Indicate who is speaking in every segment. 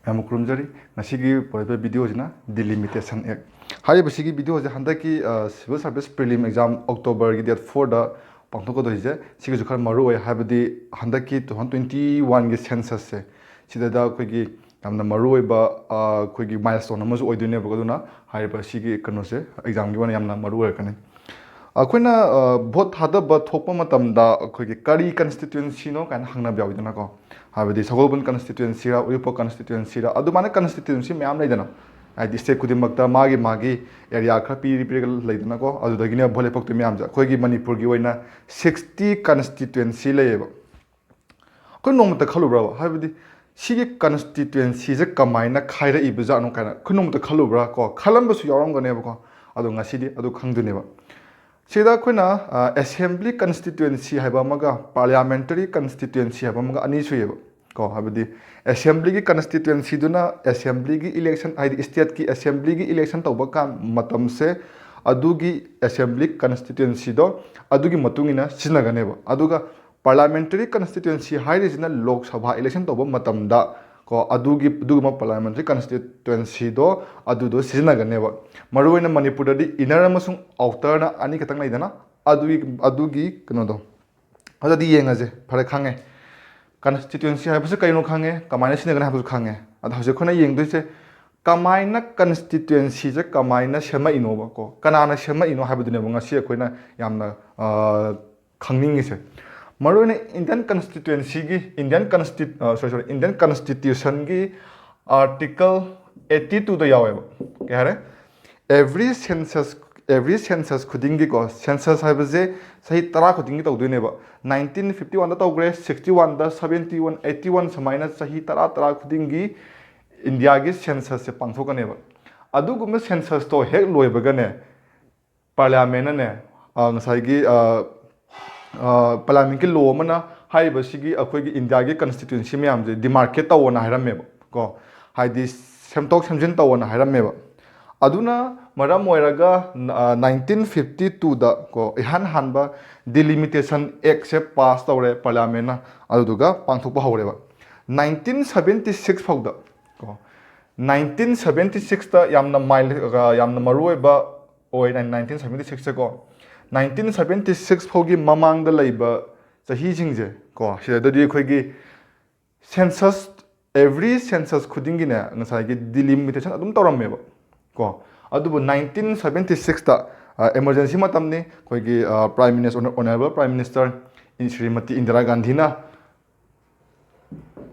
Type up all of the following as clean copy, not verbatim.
Speaker 1: ꯌꯥꯝ ꯈꯨꯔꯨꯝꯖꯔꯤ ꯉꯁꯤꯒꯤ ꯄꯣꯔꯛꯏꯕ ꯚꯤꯗꯤꯑꯣꯁꯤꯅ ꯗꯤꯂꯤꯃꯤꯇꯦꯁꯟ ꯑꯦꯛ ꯍꯥꯏꯔꯤꯕꯁꯤꯒꯤ ꯚꯤꯗꯤꯑꯣꯁꯦ ꯍꯟꯗꯛꯀꯤ ꯁꯤꯚꯤꯜ ꯁꯥꯔꯚꯤꯁ ꯄ꯭ꯔꯤꯂꯤꯝ ꯑꯦꯛꯖꯥꯝ ꯑꯣꯛꯇꯣꯕꯔꯒꯤ ꯗꯦꯠ 4ꯗ ꯄꯥꯡꯊꯣꯛꯀꯗꯣꯏꯁꯦ ꯁꯤꯒꯤꯁꯨ ꯈꯔ ꯃꯔꯨ ꯑꯣꯏ ꯍꯥꯏꯕꯗꯤ ꯍꯟꯗꯛꯀꯤ 2021ꯒꯤ ꯁꯦꯟꯁꯁꯁꯦ ꯁꯤꯗ ꯑꯩꯈꯣꯏꯒꯤ ꯌꯥꯝꯅ ꯃꯔꯨ ꯑꯣꯏꯕ ꯑꯩꯈꯣꯏꯒꯤ ꯃꯥꯏꯜꯁꯇꯣꯟ ꯑꯃꯁꯨ ꯑꯣꯏꯗꯣꯏꯅꯦꯕ ꯑꯗꯨꯅ ꯍꯥꯏꯔꯤꯕ ꯁꯤꯒꯤ ꯀꯩꯅꯣꯁꯦ ꯑꯦꯛꯖꯥꯝꯒꯤ ꯑꯣꯏꯅ ꯌꯥꯝꯅ ꯃꯔꯨ ꯑꯣꯏꯔꯛꯀꯅꯤ ꯑꯩꯈꯣꯏꯅ ꯚꯣꯠ ꯊꯥꯗꯕ ꯊꯣꯛꯄ ꯃꯇꯝꯗ ꯑꯩꯈꯣꯏꯒꯤ ꯀꯔꯤ ꯀꯟꯁꯇꯤꯇ꯭ꯌꯨꯟꯁꯤꯅꯣ ꯀꯥꯏꯅ ꯍꯪꯅꯕ ꯌꯥꯎꯋꯤꯗꯅꯀꯣ ꯍꯥꯏꯕꯗꯤ ꯁꯒꯣꯜꯕꯟ ꯀꯟꯁꯇꯤꯇ꯭ꯌꯨꯟꯁꯤꯔ ꯎꯔꯤꯄꯣꯛ ꯀꯟꯁꯇꯤꯇ꯭ꯌꯨꯟꯁꯤꯔ ꯑꯗꯨꯃꯥꯏꯅ ꯀꯟꯁꯇꯤꯇ꯭ꯌꯨꯟꯁꯤ ꯃꯌꯥꯝ ꯂꯩꯗꯅ ꯍꯥꯏꯗꯤ ꯁ꯭ꯇꯦꯠ ꯈꯨꯗꯤꯡꯃꯛꯇ ꯃꯥꯒꯤ ꯑꯦꯔꯤꯌꯥ ꯈꯔ ꯄꯤꯔꯒ ꯂꯩꯗꯅꯀꯣ ꯑꯗꯨꯗꯒꯤꯅꯦ ꯚꯣꯠ ꯂꯦꯞꯄꯛꯇꯣꯏ ꯃꯌꯥꯝꯁꯦ ꯑꯩꯈꯣꯏꯒꯤ ꯃꯅꯤꯄꯨꯔꯒꯤ ꯑꯣꯏꯅ 60 ꯀꯟꯁꯇꯤꯇ꯭ꯌꯨꯟꯁꯤ ꯂꯩꯌꯦꯕ ꯑꯩꯈꯣꯏ ꯅꯣꯡꯃꯇ ꯈꯜꯂꯨꯕ꯭ꯔꯕ ꯍꯥꯏꯕꯗꯤ ꯁꯤꯒꯤ ꯀꯟꯁꯇꯤꯇ꯭ꯌꯨꯟꯁꯤꯁꯦ ꯀꯃꯥꯏꯅ ꯈꯥꯏꯔꯛꯏꯕꯖꯥꯠꯅꯣ ꯀꯥꯏꯅ ꯑꯩꯈꯣꯏ ꯅꯣꯡꯃꯇ ꯈꯜꯂꯨꯕ꯭ꯔꯥ ꯀꯣ ꯈꯜꯂꯝꯕꯁꯨ ꯌꯥꯎꯔꯝꯒꯅꯦꯕꯀꯣ ꯑꯗꯣ ꯉꯁꯤꯗꯤ ꯑꯗꯨ ꯈꯪꯗꯣꯏꯅꯦꯕ ꯁꯤꯗ ꯑꯩꯈꯣꯏꯅ ꯑꯦꯁꯦꯝꯕ꯭ꯂꯤ ꯀꯟꯁꯇꯤꯇ꯭ꯌꯨꯟꯁꯤ ꯍꯥꯏꯕ ꯑꯃꯒ ꯄꯥꯔꯂꯤꯌꯥꯃꯦꯟꯇꯔꯤ ꯀꯟꯁꯇꯤꯇ꯭ꯌꯨꯟꯁꯤ ꯍꯥꯏꯕ ꯑꯃꯒ ꯑꯅꯤ ꯁꯨꯏꯌꯦꯕ ꯀꯣ ꯍꯥꯏꯕꯗꯤ ꯑꯦꯁꯦꯝꯕ꯭ꯂꯤꯒꯤ ꯀꯟꯁꯇꯤꯇ꯭ꯌꯨꯟꯁꯤꯗꯨꯅ ꯑꯦꯁꯦꯝꯕ꯭ꯂꯤꯒꯤ ꯏꯂꯦꯛꯁꯟ ꯍꯥꯏꯗꯤ ꯁ꯭ꯇꯦꯠꯀꯤ ꯑꯦꯁꯦꯝꯕ꯭ꯂꯤꯒꯤ ꯏꯂꯦꯛꯁꯟ ꯇꯧꯕ ꯃꯇꯝꯁꯦ ꯑꯗꯨꯒꯤ ꯑꯦꯁꯦꯝꯕ꯭ꯂꯤ ꯀꯟꯁꯇꯤꯇ꯭ꯌꯨꯟꯁꯤꯗꯣ ꯑꯗꯨꯒꯤ ꯃꯇꯨꯡ ꯏꯟꯅ ꯁꯤꯖꯤꯟꯅꯒꯅꯦꯕ ꯑꯗꯨꯒ ꯄꯥꯔꯂꯤꯌꯥꯃꯦꯟꯇꯔꯤ ꯀꯟꯁꯇꯤꯇ꯭ꯌꯨꯟꯁꯤ ꯍꯥꯏꯔꯤꯁꯤꯅ ꯂꯣꯛ ꯁꯚꯥ ꯏꯂꯦꯛꯁꯟ ꯇꯧꯕ ꯃꯇꯝꯗ ꯀꯣ ꯑꯗꯨꯒꯨꯝꯕ ꯄꯥꯔꯂꯤꯌꯥꯃꯦꯟꯇꯔꯤ ꯀꯟꯁꯇꯤꯇ꯭ꯌꯨꯟꯁꯤꯗꯣ ꯑꯗꯨꯗꯣ ꯁꯤꯖꯤꯟꯅꯒꯅꯦꯕ ꯃꯔꯨꯑꯣꯏꯅ ꯃꯅꯤꯄꯨꯔꯗꯗꯤ ꯏꯅꯔ ꯑꯃꯁꯨꯡ ꯑꯥꯎꯇꯔꯅ ꯑꯅꯤꯈꯛꯇꯪ ꯂꯩꯗꯅ ꯑꯗꯨꯒꯤ ꯀꯩꯅꯣꯗꯣ ꯑꯗꯨꯗꯤ ꯌꯦꯡꯉꯁꯦ ꯐꯔꯦ ꯈꯪꯉꯦ ꯀꯟꯁꯇꯤꯇ꯭ꯌꯨꯟꯁꯤ ꯍꯥꯏꯕꯁꯤ ꯀꯩꯅꯣ ꯈꯪꯉꯦ ꯀꯃꯥꯏꯅ ꯁꯤꯖꯤꯟꯅꯒꯅꯤ ꯍꯥꯏꯕꯁꯨ ꯈꯪꯉꯦ ꯑꯗꯣ ꯍꯧꯖꯤꯛ ꯑꯩꯈꯣꯏꯅ ꯌꯦꯡꯗꯣꯏꯁꯦ ꯀꯃꯥꯏꯅ ꯀꯟꯁꯇꯤꯇ꯭ꯌꯨꯟꯁꯤꯁꯦ ꯀꯃꯥꯏꯅ ꯁꯦꯝꯃꯛꯏꯅꯣꯕ ꯀꯣ ꯀꯅꯥꯅ ꯁꯦꯝꯃꯛꯏꯅꯣ ꯍꯥꯏꯕꯗꯨꯅꯦꯕ ꯉꯁꯤ ꯑꯩꯈꯣꯏꯅ ꯌꯥꯝꯅ ꯈꯪꯅꯤꯡꯉꯤꯁꯦ ꯃꯔꯨꯑꯣꯏꯅ ꯏꯟꯗꯤꯌꯟ ꯀꯟꯁꯇꯤꯇ꯭ꯌꯨꯁꯟꯒꯤ ꯑꯥꯔꯇꯤꯀꯜ 82ꯗ ꯌꯥꯎꯋꯦꯕ ꯀꯩ ꯍꯥꯏꯔꯦ ꯑꯦꯚ꯭ꯔꯤ ꯁꯦꯟꯁꯁ ꯈꯨꯗꯤꯡꯒꯤꯀꯣ ꯁꯦꯟꯁꯁ ꯍꯥꯏꯕꯁꯦ ꯆꯍꯤ 10 ꯈꯨꯗꯤꯡꯒꯤ ꯇꯧꯗꯣꯏꯅꯦꯕ 1951ꯗ ꯇꯧꯈ꯭ರೆ 61ꯗ 71 81 ꯁꯨꯃꯥꯏꯅ ꯆꯍꯤ 10 ꯈꯨꯗꯤꯡꯒꯤ ꯏꯟꯗꯤꯌꯥꯒꯤ ꯁꯦꯟꯁꯁꯁꯦ ꯄꯥꯡꯊꯣꯛꯀꯅꯦꯕ ꯑꯗꯨꯒꯨꯝꯕ ꯁꯦꯟꯁꯁꯇꯣ ꯍꯦꯛ ꯂꯣꯏꯕꯒꯅꯦ ꯄꯥꯔꯂꯤꯌꯥꯃꯦꯟꯅꯅꯦ ꯉꯁꯥꯏꯒꯤ ꯄꯥꯔꯂꯤꯌꯥꯃꯦꯟꯠꯀꯤ ꯂꯣ ꯑꯃꯅ ꯍꯥꯏꯔꯤꯕꯁꯤꯒꯤ ꯑꯩꯈꯣꯏꯒꯤ ꯏꯟꯗꯤꯌꯥꯒꯤ ꯀꯟꯁꯇꯤꯇ꯭ꯌꯨꯟꯁꯤ ꯃꯌꯥꯝꯁꯦ ꯗꯤꯃꯥꯔꯀꯦꯠ ꯇꯧꯑꯣꯅ ꯍꯥꯏꯔꯝꯃꯦꯕ ꯀꯣ ꯍꯥꯏꯗꯤ ꯁꯦꯝꯗꯣꯛ ꯁꯦꯝꯖꯤन ꯇꯧꯑꯣꯅ ꯍꯥꯏꯔꯝꯃꯦꯕ ꯑꯗꯨꯅ ꯃꯔꯝ ꯑꯣꯏꯔꯒ 1952ꯗ ꯀꯣ ꯏꯍꯥꯟ ꯍꯥꯟꯕ ꯗꯤꯂꯤꯃꯤꯇꯦꯁꯟ ꯑꯦꯛꯁꯦ ꯄꯥꯁ ꯇꯧꯔꯦ ꯄꯥꯔꯂꯤꯌꯥꯃꯦꯟꯅ ꯑꯗꯨꯗꯨꯒ ꯄꯥꯡꯊꯣꯛꯄ ꯍꯧꯔꯦꯕ 1976 ꯐꯥꯎꯗ ꯀꯣ 1976ꯇ ꯌꯥꯝꯅ ꯃꯔꯨꯑꯣꯏꯕ ꯑꯣꯏ 1976ꯁꯦ ꯀꯣ 1976 ꯐꯥꯎꯒꯤ ꯃꯃꯥꯡꯗ ꯂꯩꯕ ꯆꯍꯤꯁꯤꯡꯁꯦ ꯀꯣ ꯁꯤꯗꯗꯤ ꯑꯩꯈꯣꯏꯒꯤ ꯁꯦꯟꯁꯁ ꯑꯦꯚ꯭ꯔꯤ ꯁꯦꯟꯁꯁ ꯈꯨꯗꯤꯡꯒꯤꯅꯦ ꯉꯁꯥꯏꯒꯤ ꯗꯤꯂꯤꯃꯤꯇꯦꯁꯟ ꯑꯗꯨꯝ ꯇꯧꯔꯝꯃꯦꯕ ꯀꯣ ꯑꯗꯨꯕꯨ 1976ꯇ ꯑꯦꯃꯔꯖꯦꯟꯁꯤ ꯃꯇꯝꯅꯤ ꯑꯩꯈꯣꯏꯒꯤ prime minister honourable prime minister Shrimati Indira ꯒꯥꯟꯙꯤꯅ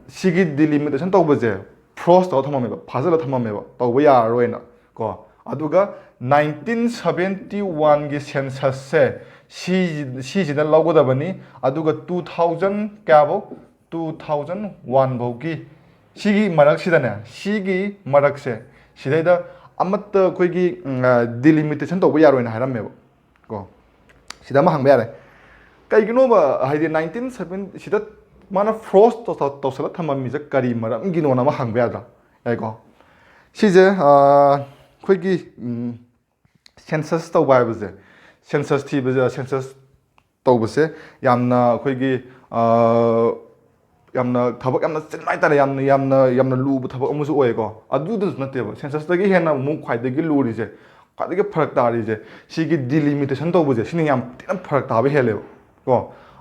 Speaker 1: ꯁꯤꯒꯤ ꯗꯤꯂꯤꯃꯤꯇꯦꯁꯟ ꯇꯧꯕꯁꯦ ꯐ꯭ꯔꯣꯁ ꯇꯧꯔ ꯊꯝꯃꯝꯃꯦꯕ ꯐꯥꯖꯤꯜꯂ ꯊꯝꯃꯝꯃꯦꯕ ꯇꯧꯕ ꯌꯥꯔꯔꯣꯏꯅ ꯀꯣ ꯑꯗꯨꯒ 1971ꯒꯤ ꯁꯦꯟꯁꯁꯁꯦ ꯁꯤꯁꯤꯗ ꯂꯧꯒꯗꯕꯅꯤ ꯑꯗꯨꯒ 2000 ꯀꯌꯥꯐꯧ 2001 ꯐꯧꯒꯤ ꯁꯤꯒꯤ ꯃꯔꯛꯁꯦ ꯁꯤꯗꯩꯗ ꯑꯃꯠꯇ ꯑꯩꯈꯣꯏꯒꯤ ꯗꯤꯂꯤꯃꯤꯇꯦꯁꯟ ꯇꯧꯕ ꯌꯥꯔꯣꯏꯅ ꯍꯥꯏꯔꯝꯃꯦꯕ ꯀꯣ ꯁꯤꯗ ꯑꯃ ꯍꯪꯕ ꯌꯥꯔꯦ ꯀꯩꯒꯤꯅꯣꯕ ꯍꯥꯏꯗꯤ 1970 ꯁꯤꯗ ꯃꯥꯅ ꯐ꯭ꯔꯣꯁ ꯇꯧꯁꯜꯂ ꯊꯝꯃꯝꯃꯤꯁꯦ ꯀꯔꯤ ꯃꯔꯝꯒꯤꯅꯣꯅ ꯑꯃ ꯍꯪꯕ ꯌꯥꯗ꯭ꯔꯥ ꯌꯥꯏꯀꯣ ꯁꯤꯁꯦ ꯑꯩꯈꯣꯏꯒꯤ ꯁꯦꯟꯁꯁ ꯇꯧꯕ ꯍꯥꯏꯕꯁꯦ ꯁꯦꯟꯁꯁ ꯇꯧꯕꯁꯦ ꯌꯥꯝꯅ ꯑꯩꯈꯣꯏꯒꯤ ꯌꯥꯝꯅ ꯊꯕꯛ ꯌꯥꯝꯅ ꯆꯤꯟꯕ ꯍꯥꯏꯇꯥꯔꯦ ꯌꯥꯝꯅ ꯂꯨꯕ ꯊꯕꯛ ꯑꯃꯁꯨ ꯑꯣꯏꯌꯦꯀꯣ ꯑꯗꯨꯗꯁꯨ ꯅꯠꯇꯦꯕ ꯁꯦꯟꯁꯁꯇꯒꯤ ꯍꯦꯟꯅ ꯑꯃꯨꯛ ꯈ꯭ꯋꯥꯏꯗꯒꯤ ꯂꯨꯔꯤꯁꯦ ꯈ꯭ꯋꯥꯏꯗꯒꯤ ꯐꯔꯛ ꯇꯥꯔꯤꯁꯦ ꯁꯤꯒꯤ ꯗꯤꯂꯤꯃꯤꯇꯦꯁꯟ ꯇꯧꯕꯁꯦ ꯁꯤꯅ ꯌꯥꯝ ꯊꯤꯅ ꯐꯔꯛ ꯇꯥꯕ ꯍꯦꯜꯂꯦꯕ ꯀꯣ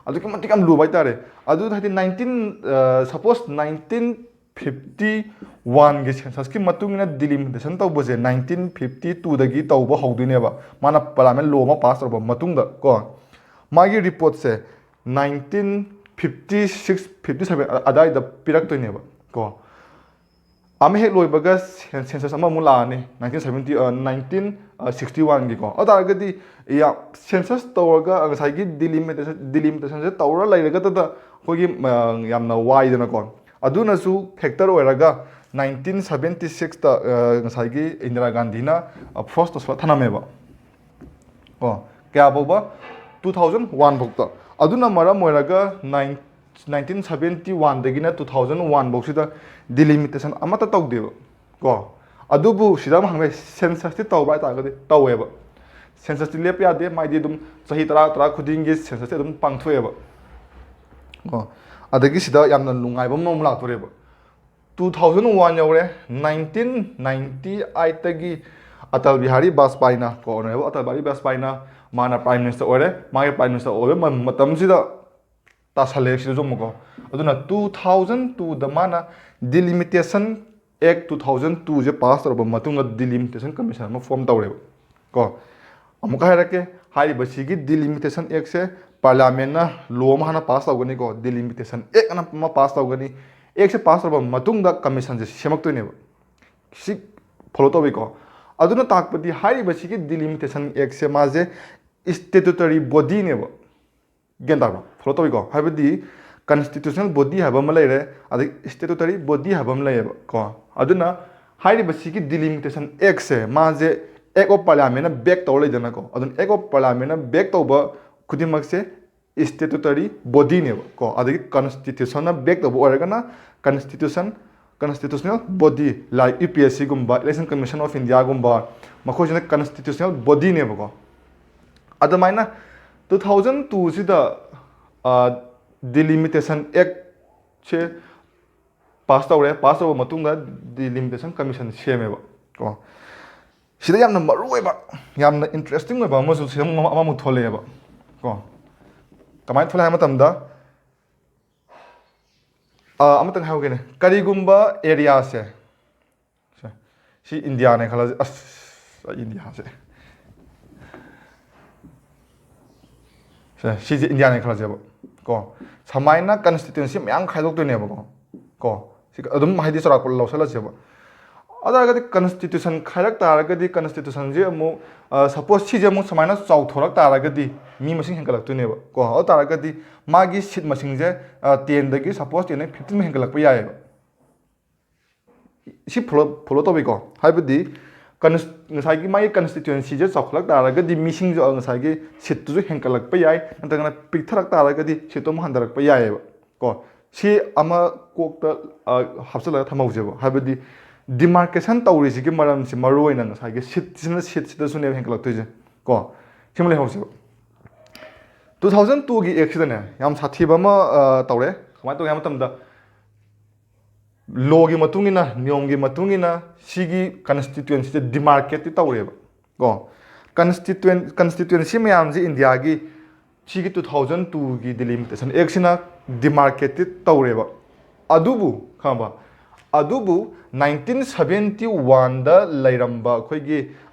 Speaker 1: ꯑꯗꯨꯛꯀꯤ ꯃꯇꯤꯛ ꯌꯥꯝ ꯂꯨꯕ ꯍꯥꯏꯇꯥꯔꯦ ꯑꯗꯨ ꯍꯥꯏꯗꯤ ꯁꯄꯣꯁ 1951ꯒꯤ ꯁꯦꯟꯁꯁꯀꯤ ꯃꯇꯨꯡ ꯏꯟꯅ ꯗꯤꯂꯤꯃꯤꯇꯦꯁꯟ ꯇꯧꯕꯁꯦ 1952ꯗꯒꯤ ꯇꯧꯕ ꯍꯧꯗꯣꯏꯅꯦꯕ ꯃꯥꯅ ꯄꯥꯔꯂꯤꯌꯥꯃꯦꯟ ꯂꯣ ꯑꯃ ꯄꯥꯁ ꯇꯧꯔꯕ ꯃꯇꯨꯡꯗ ꯀꯣ ꯃꯥꯒꯤ ꯔꯤꯄꯣꯔꯠꯁꯦ 1956 57 ꯑꯗꯥꯏꯗ ꯄꯤꯔꯛꯇꯣꯏꯅꯦꯕ ꯀꯣ ꯑꯃ ꯍꯦꯛ ꯂꯣꯏꯕꯒ ꯁꯦꯟꯁꯁ ꯑꯃꯃꯨꯛ ꯂꯥꯛꯑꯅꯤ 1961ꯒꯤ ꯀꯣ ꯑꯗꯨ ꯇꯥꯔꯒꯗꯤ ꯁꯦꯟꯁꯁ ꯇꯧꯔꯒ ꯉꯁꯥꯏꯒꯤ ꯗꯤꯂꯤꯃꯤꯇꯦꯁꯟꯁꯦ ꯇꯧꯔ ꯂꯩꯔꯒꯗ ꯑꯩꯈꯣꯏꯒꯤ ꯌꯥꯝꯅ ꯋꯥꯏꯗꯅꯀꯣ ꯑꯗꯨꯅꯁꯨ ꯐꯦꯛꯇꯔ ꯑꯣꯏꯔꯒ 1976ꯇ ꯉꯁꯥꯏꯒꯤ ꯏꯟꯗꯤꯔꯥ ꯒꯥꯟꯙꯤꯅ ꯐ꯭ꯔꯣꯁ ꯇꯧꯁꯜꯂ ꯊꯅꯝꯃꯦꯕ ꯀꯣ ꯀꯌꯥ ꯐꯥꯎꯕ 2001 ꯐꯥꯎꯗ ꯑꯗꯨꯅ ꯃꯔꯝ ꯑꯣꯏꯔꯒ 1971ꯗꯒꯤꯅ 2001 ꯐꯥꯎꯁꯤꯗ ꯗꯤꯂꯤꯃꯤꯇꯦꯁꯟ ꯑꯃꯠꯇ ꯇꯧꯗꯦꯕ ꯀꯣ ꯑꯗꯨꯕꯨ ꯁꯤꯗ ꯑꯃ ꯍꯪꯉꯦ ꯁꯦꯟꯁꯁꯇꯤ ꯇꯧꯕ ꯍꯥꯏꯇꯥꯔꯒꯗꯤ ꯇꯧꯋꯦꯕ ꯁꯦꯟꯁꯁꯇꯤ ꯂꯦꯞꯄ ꯌꯥꯗꯦ ꯃꯥꯏꯗꯤ ꯑꯗꯨꯝ ꯆꯍꯤ 10 ꯈꯨꯗꯤꯡꯒꯤ ꯁꯦꯟꯁꯁꯇꯤ ꯑꯗꯨꯝ ꯄꯥꯡꯊꯣꯛꯑꯦꯕ ꯀꯣ ꯑꯗꯒꯤ ꯁꯤꯗ ꯌꯥꯝꯅ ꯅꯨꯡꯉꯥꯏꯕ ꯑꯃ ꯂꯥꯛꯇꯣꯔꯦꯕ 2001 ꯌꯧꯔꯦ 1998ꯇꯒꯤ ꯑꯇꯜ ꯕꯤꯍꯥꯔꯤ ꯕꯥꯖꯄꯥꯏꯅ ꯀꯣ ꯑꯣꯅꯔꯦꯕꯜ ꯑꯇꯜ ꯕꯤꯍꯥꯔꯤ ꯕꯥꯖꯄꯥꯏꯅ ꯃꯥꯅ ꯄ꯭ꯔꯥꯏꯝ ꯃꯤꯅꯤꯁꯇꯔ ꯑꯣꯏꯔꯦ ꯃꯥꯒꯤ ꯄ꯭ꯔꯥꯏꯝ ꯃꯤꯅꯤꯁꯇꯔ ꯑꯣꯏꯕ ꯃꯇꯝꯁꯤꯗ ꯇꯥꯁꯜꯂꯦ ꯁꯤꯗꯁꯨ ꯑꯃꯨꯛꯀꯣ ꯑꯗꯨꯅ 2002ꯗ ꯃꯥꯅ ꯗꯤꯂꯤꯃꯤꯇꯦꯁꯟ ꯑꯦꯛ 2002ꯁꯦ ꯄꯥꯁ ꯇꯧꯔꯕ ꯃꯇꯨꯡꯗ ꯗꯤꯂꯤꯃꯤꯇꯦꯁꯟ ꯀꯃꯤꯁꯟ ꯑꯃ ꯐꯣꯔꯝ ꯇꯧꯔꯦꯕ ꯀꯣ ꯑꯃꯨꯛꯀ ꯍꯥꯏꯔꯛꯀꯦ ꯍꯥꯏꯔꯤꯕꯁꯤꯒꯤ ꯗꯤꯂꯤꯃꯤꯇꯦꯁꯟ ꯑꯦꯛꯁꯦ ꯄꯥꯔꯂꯤꯌꯥꯃꯦꯟꯅ ꯂꯣ ꯑꯃ ꯍꯥꯟꯅ ꯄꯥꯁ ꯇꯧꯒꯅꯤꯀꯣ ꯗꯤꯂꯤꯃꯤꯇꯦꯁꯟ ꯑꯦꯛ ꯑꯃ ꯄꯥꯁ ꯇꯧꯒꯅꯤ ꯑꯦꯛꯁꯦ ꯄꯥꯁ ꯇꯧꯔꯕ ꯃꯇꯨꯡꯗ ꯀꯃꯤꯁꯟꯁꯦ ꯁꯦꯝꯃꯛꯇꯣꯏꯅꯦꯕ ꯁꯤ ꯐꯣꯂꯣ ꯇꯧꯋꯤꯀꯣ ꯑꯗꯨꯅ ꯇꯥꯛꯄꯗꯤ ꯍꯥꯏꯔꯤꯕꯁꯤꯒꯤ ꯗꯤꯂꯤꯃꯤꯇꯦꯁꯟ ꯑꯦꯛꯁꯦ ꯃꯥꯁꯦ ꯁ꯭ꯇꯦꯇꯨꯇꯔꯤ ꯕꯣꯗꯤꯅꯦꯕ ꯒ꯭ꯌꯥꯟ ꯇꯥꯕ꯭ꯔꯥ ꯐꯣꯂꯣ ꯇꯧꯋꯤꯀꯣ ꯍꯥꯏꯕꯗꯤ ꯀꯟꯁꯇꯤꯇ꯭ꯌꯨꯁꯅꯦꯜ ꯕꯣꯗꯤ ꯍꯥꯏꯕ ꯑꯃ ꯂꯩꯔꯦ ꯑꯗꯩ ꯁ꯭ꯇꯦꯇꯨꯇꯔꯤ ꯕꯣꯗꯤ ꯍꯥꯏꯕ ꯑꯃ ꯂꯩꯌꯦꯕ ꯀꯣ ꯑꯗꯨꯅ ꯍꯥꯏꯔꯤꯕꯁꯤꯒꯤ ꯗꯤꯂꯤꯃꯤꯇꯦꯁꯟ ꯑꯦꯛꯁꯦ ꯃꯥꯁꯦ ꯑꯦꯛ ꯑꯣꯐ ꯄꯥꯔꯂꯤꯌꯥꯃꯦꯟꯅ ꯕꯦꯛ ꯇꯧꯔ ꯂꯩꯗꯅꯀꯣ ꯑꯗꯨꯅ ꯑꯦꯛ ꯑꯣꯐ ꯄꯥꯔꯂꯤꯌꯥꯃꯦꯟꯅ ꯕꯦꯛ ꯇꯧꯕ ꯈꯨꯗꯤꯡꯃꯛꯁꯦ ꯁ꯭ꯇꯦꯇꯨꯇꯔꯤ ꯕꯣꯗꯤꯅꯦꯕ ꯀꯣ ꯑꯗꯒꯤ ꯀꯟꯁꯇꯤꯇ꯭ꯌꯨꯁꯟꯅ ꯕꯦꯛ ꯇꯧꯕ ꯑꯣꯏꯔꯒꯅ ꯀꯟꯁꯇꯤꯇ꯭ꯌꯨꯁꯅꯦꯜ ꯕꯣꯗꯤ ꯂꯥꯏꯛ UPSCꯒꯨꯝꯕ ꯏꯂꯦꯛꯁꯟ ꯀꯃꯤꯁꯟ ꯑꯣꯐ ꯏꯟꯗꯤꯌꯥꯒꯨꯝꯕ ꯃꯈꯣꯏꯁꯤꯅ ꯀꯟꯁꯇꯤꯇ꯭ꯌꯨꯁꯅꯦꯜ ꯕꯣꯗꯤꯅꯦꯕꯀꯣ ꯑꯗꯨꯃꯥꯏꯅ 2002ꯁꯤꯗ ꯗꯤꯂꯤꯃꯤꯇꯦꯁꯟ ꯑꯦꯛꯁꯦ ꯄꯥꯁ ꯇꯧꯔꯦ ꯄꯥꯁ ꯇꯧꯔꯕ ꯃꯇꯨꯡꯗ ꯗꯤꯂꯤꯃꯤꯇꯦꯁꯟ ꯀꯃꯤꯁꯟ ꯁꯦꯝꯃꯦꯕ ꯀꯣ ꯁꯤꯗ ꯌꯥꯝꯅ ꯃꯔꯨꯑꯣꯏꯕ ꯌꯥꯝꯅ ꯏꯟꯇꯔꯦꯁꯇꯤꯡ ꯑꯣꯏꯕ ꯑꯃꯁꯨ ꯑꯃꯃꯨꯛ ꯊꯣꯛꯂꯛꯑꯦꯕ ꯀꯣ ꯀꯃꯥꯏꯅ ꯊꯣꯛꯂꯛꯑꯦ ꯍꯥꯏꯕ ꯃꯇꯝꯗ ꯑꯃꯇꯪ ꯍꯥꯏꯍꯧꯒꯦꯅꯦ ꯀꯔꯤꯒꯨꯝꯕ ꯑꯦꯔꯤꯌꯥꯁꯦ ꯁꯤ ꯏꯟꯗꯤꯌꯥꯅꯦ ꯈꯜꯂꯁꯦ ꯑꯁ ꯏꯟꯗꯤꯌꯥꯁꯦ ꯁꯤꯁꯦ ꯏꯟꯗꯤꯌꯥꯅꯦ ꯈꯜꯂꯁꯦꯕ ꯀꯣ ꯁꯨꯃꯥꯏꯅ ꯀꯟꯁꯇꯤꯇ꯭ꯌꯨꯟꯁꯤ ꯃꯌꯥꯝ ꯈꯥꯏꯗꯣꯛꯇꯣꯏꯅꯦꯕꯀꯣ ꯀꯣ ꯁꯤ ꯑꯗꯨꯝ ꯍꯥꯏꯗꯤ ꯆꯥꯎꯔꯥꯛꯄ ꯂꯧꯁꯜꯂꯁꯦꯕ ꯑꯗꯨ ꯑꯣꯏꯔꯒꯗꯤ ꯀꯟꯁꯇꯤꯇ꯭ꯌꯨꯁꯟ ꯈꯥꯏꯔꯛ ꯇꯥꯔꯒꯗꯤ ꯀꯟꯁꯇꯤꯇ꯭ꯌꯨꯁꯟꯁꯦ ꯑꯃꯨꯛ ꯁꯄꯣꯁ ꯁꯤꯁꯦ ꯑꯃꯨꯛ ꯁꯨꯃꯥꯏꯅ ꯆꯥꯎꯊꯣꯔꯛ ꯇꯥꯔꯒꯗꯤ ꯃꯤ ꯃꯁꯤꯡ ꯍꯦꯟꯒꯠꯂꯛꯇꯣꯏꯅꯦꯕ ꯀꯣ ꯑꯗꯨ ꯇꯥꯔꯒꯗꯤ ꯃꯥꯒꯤ ꯁꯤꯠ ꯃꯁꯤꯡꯁꯦ 10ꯗꯒꯤ ꯁꯄꯣꯁ 10ꯗꯒꯤ 15 ꯍꯦꯟꯒꯠꯂꯛꯄ ꯌꯥꯏꯑꯕ ꯁꯤ ꯐꯣꯂꯣ ꯇꯧꯕꯤꯀꯣ ꯍꯥꯏꯕꯗꯤ ꯉꯁꯥꯏꯒꯤ ꯃꯥꯒꯤ ꯀꯟꯁꯇꯤꯇ꯭ꯌꯨꯟꯁꯤꯁꯦ ꯆꯥꯎꯈꯠꯂꯛ ꯇꯥꯔꯒꯗꯤ ꯃꯤꯁꯤꯡꯁꯨꯉꯁꯥꯏꯒꯤ ꯁꯤꯠꯇꯨꯁꯨ ꯍꯦꯟꯒꯠꯂꯛꯄ ꯌꯥꯏ ꯅꯠꯇ꯭ꯔꯒꯅ ꯄꯤꯛꯊꯔꯛ ꯇꯥꯔꯒꯗꯤ ꯁꯤꯠꯇꯨ ꯑꯃꯨꯛ ꯍꯟꯊꯔꯛꯄ ꯌꯥꯏꯑꯕ ꯀꯣ ꯁꯤ ꯑꯃ ꯀꯣꯛꯇ ꯍꯥꯞꯆꯤꯜꯂꯒ ꯊꯝꯍꯧꯁꯦꯕ ꯍꯥꯏꯕꯗꯤ ꯗꯤꯃꯥꯔꯀꯦꯁꯟ ꯇꯧꯔꯤꯁꯤꯒꯤ ꯃꯔꯝꯁꯤ ꯃꯔꯨꯑꯣꯏꯅ ꯉꯁꯥꯏꯒꯤ ꯁꯤꯠꯁꯤꯗꯁꯨꯅꯦꯕ ꯍꯦꯟꯒꯠꯂꯛꯇꯣꯏꯁꯦ ꯀꯣ ꯁꯤꯃ ꯂꯩꯍꯧꯁꯦꯕ 2002ꯒꯤ ꯑꯦꯛꯁꯤꯗꯅꯦ ꯌꯥꯝ ꯁꯥꯊꯤꯕ ꯑꯃ ꯇꯧꯔꯦ ꯀꯃꯥꯏꯅ ꯇꯧꯒꯦ ꯍꯥꯏꯕ ꯃꯇꯝꯗ ꯂꯣꯒꯤ ꯃꯇꯨꯡꯏꯟꯅ ꯅꯤꯌꯣꯝꯒꯤ ꯃꯇꯨꯡꯏꯟꯅ ꯁꯤꯒꯤ ꯀꯟꯁꯇꯤꯇ꯭ꯌꯨꯟꯁꯤꯁꯦ ꯗꯤꯃꯥꯔꯀꯦꯠꯇꯤ ꯇꯧꯔꯦꯕ ꯀꯣ ꯀꯟꯁꯇꯤꯇ꯭ꯌꯨꯟꯁꯤ ꯃꯌꯥꯝꯁꯤ ꯏꯟꯗꯤꯌꯥꯒꯤ ꯁꯤꯒꯤ 2002ꯒꯤ ꯗꯤꯂꯤꯃꯤꯇꯦꯁꯟ ꯑꯦꯛꯁꯤꯅ ꯗꯤꯃꯥꯔꯀꯦꯠꯇꯤ ꯇꯧꯔꯦꯕ ꯑꯗꯨꯕꯨ ꯈꯪꯕ ꯑꯗꯨꯕꯨ 1971ꯗ ꯂꯩꯔꯝꯕ ꯑꯩꯈꯣꯏꯒꯤ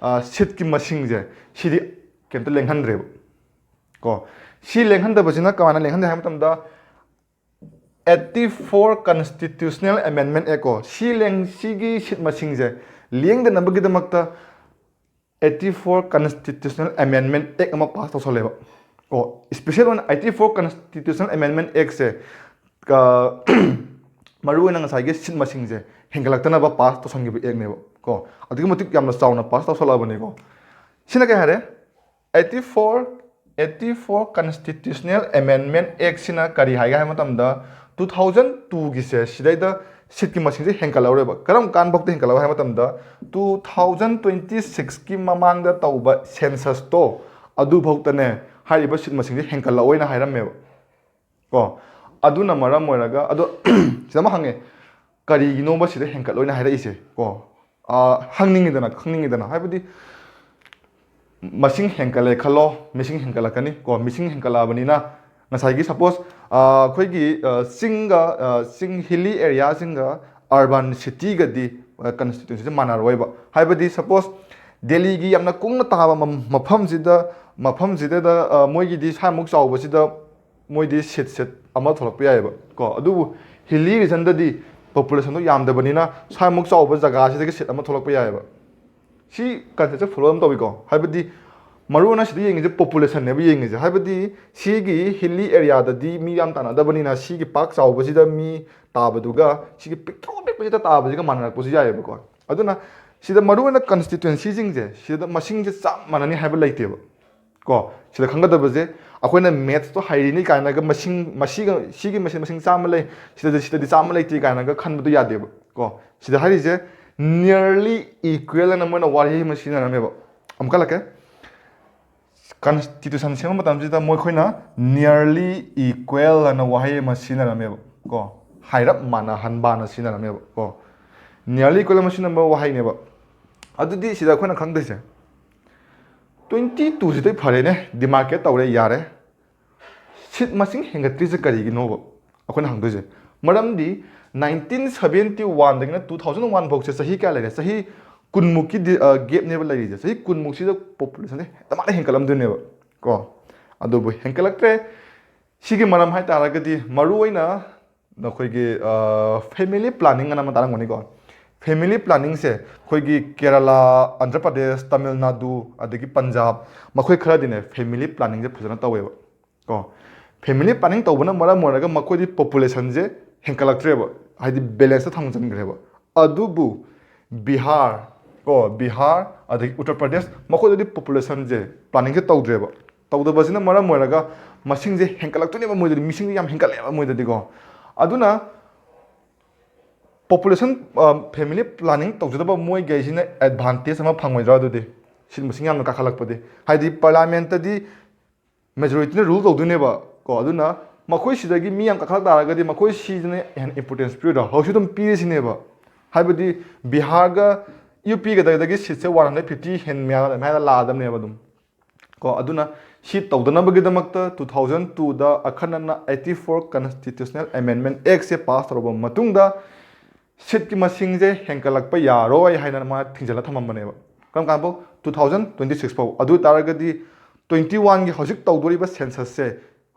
Speaker 1: ꯁꯤꯠꯀꯤ ꯃꯁꯤꯡꯁꯦ ꯁꯤꯗꯤ ꯀꯩꯝꯇ ꯂꯦꯡꯍꯟꯗ꯭ꯔꯦꯕ ꯀꯣ ꯁꯤ ꯂꯦꯡꯍꯟꯗꯕꯁꯤꯅ ꯀꯃꯥꯏꯅ ꯂꯦꯡꯍꯟꯗꯦ ꯍꯥꯏꯕ ꯃꯇꯝꯗ 84 ꯀꯟꯁꯇꯤꯇ꯭ꯌꯨꯁꯅꯦꯜ ꯑꯦꯃꯦꯟꯃꯦꯟ ꯑꯦꯛ ꯀꯣ ꯁꯤꯒꯤ ꯁꯤꯠ ꯃꯁꯤꯡꯁꯦ ꯂꯦꯡꯗꯅꯕꯒꯤꯗꯃꯛꯇ 84 ꯀꯟꯁꯇꯤꯇ꯭ꯌꯨꯁꯅꯦꯜ ꯑꯦꯃꯦꯟꯃꯦꯟ ꯑꯦꯛ ꯑꯃ ꯄꯥꯁ ꯇꯧꯁꯜꯂꯦꯕ ꯀꯣ ꯏꯁꯄꯦꯁꯦꯜ ꯑꯣꯏꯅ 84 ꯀꯟꯁꯇꯤꯇ꯭ꯌꯨꯁꯅꯦꯜ ꯑꯦꯃꯦꯟꯃꯦꯟ ꯑꯦꯛꯁꯦ ꯃꯔꯨꯑꯣꯏꯅ ꯉꯁꯥꯏꯒꯤ ꯁꯤꯠ ꯃꯁꯤꯡꯁꯦ ꯍꯦꯟꯒꯠꯂꯛꯇꯅꯕ ꯄꯥꯁ ꯇꯧꯁꯟꯈꯤꯕ ꯑꯦꯛꯅꯦꯕ ꯀꯣ ꯑꯗꯨꯛꯀꯤ ꯃꯇꯤꯛ ꯌꯥꯝꯅ ꯆꯥꯎꯅ ꯄꯥꯁ ꯇꯧꯁꯜꯂꯛꯑꯕꯅꯦꯀꯣ ꯁꯤꯅ ꯀꯩ ꯍꯥꯏꯔꯦ 84 ꯀꯟꯁꯇꯤꯇ꯭ꯌꯨꯁꯅꯦꯜ ꯑꯦꯃꯦꯟꯃꯦꯟ ꯑꯦꯛꯁꯤꯅ ꯀꯔꯤ ꯍꯥꯏꯒꯦ ꯍꯥꯏꯕ ꯃꯇꯝꯗ 2002ꯒꯤꯁꯦ ꯁꯤꯗꯩꯗ ꯁꯤꯠꯀꯤ ꯃꯁꯤꯡꯁꯦ ꯍꯦꯟꯒꯠꯂꯛꯎꯔꯦꯕ ꯀꯔꯝ ꯀꯥꯟꯐꯥꯎꯗ ꯍꯦꯟꯒꯠꯂꯛꯎ ꯍꯥꯏꯕ ꯃꯇꯝꯗ 2026ꯀꯤ ꯃꯃꯥꯡꯗ ꯇꯧꯕ ꯁꯦꯟꯁꯁꯇꯣ ꯑꯗꯨꯐꯥꯎꯗꯅꯦ ꯍꯥꯏꯔꯤꯕ ꯁꯤꯠ ꯃꯁꯤꯡꯁꯦ ꯍꯦꯟꯒꯠꯂꯛꯑꯣꯏꯅ ꯍꯥꯏꯔꯝꯃꯦꯕ ꯀꯣ ꯑꯗꯨꯅ ꯃꯔꯝ ꯑꯣꯏꯔꯒ ꯑꯗꯣ ꯁꯤꯗ ꯑꯃ ꯍꯪꯉꯦ ꯀꯔꯤꯒꯤꯅꯣꯕ ꯁꯤꯗ ꯍꯦꯟꯒꯠꯂꯣꯏꯅ ꯍꯥꯏꯔꯛꯏꯁꯦ ꯀꯣ ꯈꯪꯅꯤꯡꯉꯤꯗꯅ ꯍꯥꯏꯕꯗꯤ ꯃꯁꯤꯡ ꯍꯦꯟꯒꯠꯂꯦ ꯈꯜꯂꯣ ꯃꯤꯁꯤꯡ ꯍꯦꯟꯒꯠꯂꯛꯀꯅꯤ ꯀꯣ ꯃꯤꯁꯤꯡ ꯍꯦꯟꯒꯠꯂꯛꯑꯕꯅꯤꯅ ꯉꯁꯥꯏꯒꯤ ꯁꯄꯣꯁ ꯑꯩꯈꯣꯏꯒꯤ ꯆꯤꯡ ꯍꯤꯂꯤ ꯑꯦꯔꯤꯌꯥꯁꯤꯡꯒ ꯑꯔꯕꯥꯟ ꯁꯤꯇꯤꯒꯗꯤ ꯀꯟꯁꯇꯤꯇ꯭ꯌꯨꯟꯁꯤꯁꯦ ꯃꯥꯟꯅꯔꯣꯏꯕ ꯍꯥꯏꯕꯗꯤ ꯁꯄꯣꯁ ꯗꯦꯜꯂꯤꯒꯤ ꯌꯥꯝꯅ ꯀꯨꯡꯅ ꯇꯥꯕ ꯃꯐꯝꯁꯤꯗ ꯃꯣꯏꯒꯤꯗꯤ ꯁ꯭ꯋꯥꯏꯃꯨꯛ ꯆꯥꯎꯕꯁꯤꯗ ꯃꯣꯏꯗꯤ ꯁꯤꯠ ꯑꯃ ꯊꯣꯛꯂꯛꯄ ꯌꯥꯏꯑꯕ ꯀꯣ ꯑꯗꯨꯕꯨ ꯍꯤꯂꯤ ꯔꯤꯖꯟꯗꯗꯤ ꯄꯣꯄꯨꯂꯦꯁꯟꯗꯣ ꯌꯥꯝꯗꯕꯅꯤꯅ ꯁ꯭ꯋꯥꯏꯃꯨꯛ ꯆꯥꯎꯕ ꯖꯒꯥꯁꯤꯗꯒꯤ ꯁꯤꯠ ꯑꯃ ꯊꯣꯛꯂꯛꯄ ꯌꯥꯏꯑꯕ ꯁꯤ ꯀꯟꯁꯦꯞꯁꯦ ꯐꯣꯂꯣ ꯑꯃ ꯇꯧꯋꯤꯀꯣ ꯍꯥꯏꯕꯗꯤ ꯃꯔꯨꯑꯣꯏꯅ ꯁꯤꯗ ꯌꯦꯡꯉꯤꯁꯦ ꯄꯣꯄꯨꯂꯦꯁꯟꯅꯦꯕ ꯌꯦꯡꯉꯤꯁꯦ ꯍꯥꯏꯕꯗꯤ ꯁꯤꯒꯤ ꯍꯤꯂꯤ ꯑꯦꯔꯤꯌꯥꯗꯗꯤ ꯃꯤ ꯌꯥꯝ ꯇꯥꯟꯅꯗꯕꯅꯤ나 ꯁꯤꯒꯤ ꯄꯥꯛ ꯆꯥꯎꯕꯁꯤꯗ ꯃꯤ ꯇꯥꯕꯗꯨꯒ ꯁꯤꯒꯤ ꯄꯤꯛꯇ꯭ꯔꯨ ꯄꯤꯛꯄꯁꯤꯗ ꯇꯥꯕꯁꯤꯒ ꯃꯥꯟꯅꯔꯛꯄꯁꯨ ꯌꯥꯏꯑꯕꯀꯣ ꯑꯗꯨꯅ ꯁꯤꯗ ꯃꯔꯨꯑꯣꯏꯅ ꯀꯟꯁꯇꯤꯇ꯭ꯌꯨꯟꯁꯤꯁꯤꯡꯁꯦ ꯁꯤꯗ ꯃꯁꯤꯡꯁꯦ ꯆꯞ ꯃꯥꯟꯅꯅꯤ ꯍꯥꯏꯕ ꯂꯩꯇꯦꯕ ꯀꯣ ꯁꯤꯗ ꯈꯪꯒꯗꯕꯁꯦ ꯑꯩꯈꯣꯏꯅ ꯃꯦꯠꯁꯇꯣ ꯍꯩꯔꯤꯅꯤ ꯀꯥꯏꯅꯒ ꯁꯤꯒꯤ ꯃꯁꯤꯡ ꯆꯥꯝꯃ ꯂꯩ ꯁꯤꯗꯗꯤ ꯆꯥꯝꯃ ꯂꯩꯇꯦ ꯀꯥꯏꯅꯒ ꯈꯟꯕꯗꯣ ꯌꯥꯗꯦꯕ ꯀꯣ ꯁꯤꯗ ꯍꯥꯏꯔꯤꯁꯦ ꯅꯤꯌꯔꯂꯤ ꯏꯀ꯭ꯋꯦꯜ ꯑꯅ ꯃꯣꯏꯅ ꯋꯥꯍꯩ ꯑꯃ ꯁꯤꯖꯤꯟꯅꯔꯝꯃꯦꯕ ꯑꯃꯨꯛꯀ ꯍꯜꯂꯛꯀꯦ ꯀꯟꯁꯇꯤꯇ꯭ꯌꯨꯁꯟ ꯁꯦꯝꯕ ꯃꯇꯝꯁꯤꯗ ꯃꯈꯣꯏꯅ ꯅꯤꯌꯔꯂꯤ ꯏꯀ꯭ꯋꯦꯜ ꯑꯅ ꯋꯥꯍꯩ ꯑꯃ ꯁꯤꯖꯤꯟꯅꯔꯝꯃꯦꯕ ꯀꯣ hairap mana hanbana sinarame ko nearly equivalent machine number wahai neba adudi sida khona khang dise 22 sidai phare ne demarket tawre yare sit masing hengatri je kari gi no akhona hang dise maram di 1971 dagna 2001 bok se sahi ka lare sahi kunmuki gap ne ba lari je sahi kunmuk si population ne tamale henkalam du ne ko adu bu henkalakre sigi maram hai taragadi maru oina नखोइगी family planning ना मतारंग मनी को family planning से खोइगी केरला आंध्र प्रदेश तमिलनाडु अदगी पंजाब मखोइ खरा दिने family planning जे फजना तवेबो को फैमिली प्लानिंग तवबना मरा मोरगा मखोइदी पॉपुलेशन जे हेंकलक्ट्रेबो हाइदी बैलेंस थांगजन ग्रेबो अदुबु बिहार को बिहार अदगी उत्तर प्रदेश मखोइदी पॉपुलेशन जे प्लानिंग जे तवद्रेबो तवदबसिना मरा मोरगा मसिंग जे हेंकलक्तनेबो मोइदी मिसिंग याम हेंकलेबो मोइदी को aduna population family planning tawjadaba moi gaisina advantage ama phangmoidra adudi sin musing yamna ka khalakpadi haidi parliament di majority ne rule tawdune ba ko aduna makhoi sidagi mi yam ka khalak daragadi makhoi sidine an importance period hausidum piri sine ba haibadi bihar ga up ga dagi sitse 150 hen mya ma la adam ne badum ko aduna सी तौदनबगिदमक्ता 2002 दा अखनना 84 constitutional amendment act से पास तौरब मतुंगदा seat की मसिंग जे हेंकलकप यारोय हाइना मा थिंजला थममनेबा कम काबो 2026 पाउ अदु तारगदी 21 गी हजिक तौदोरिबा census से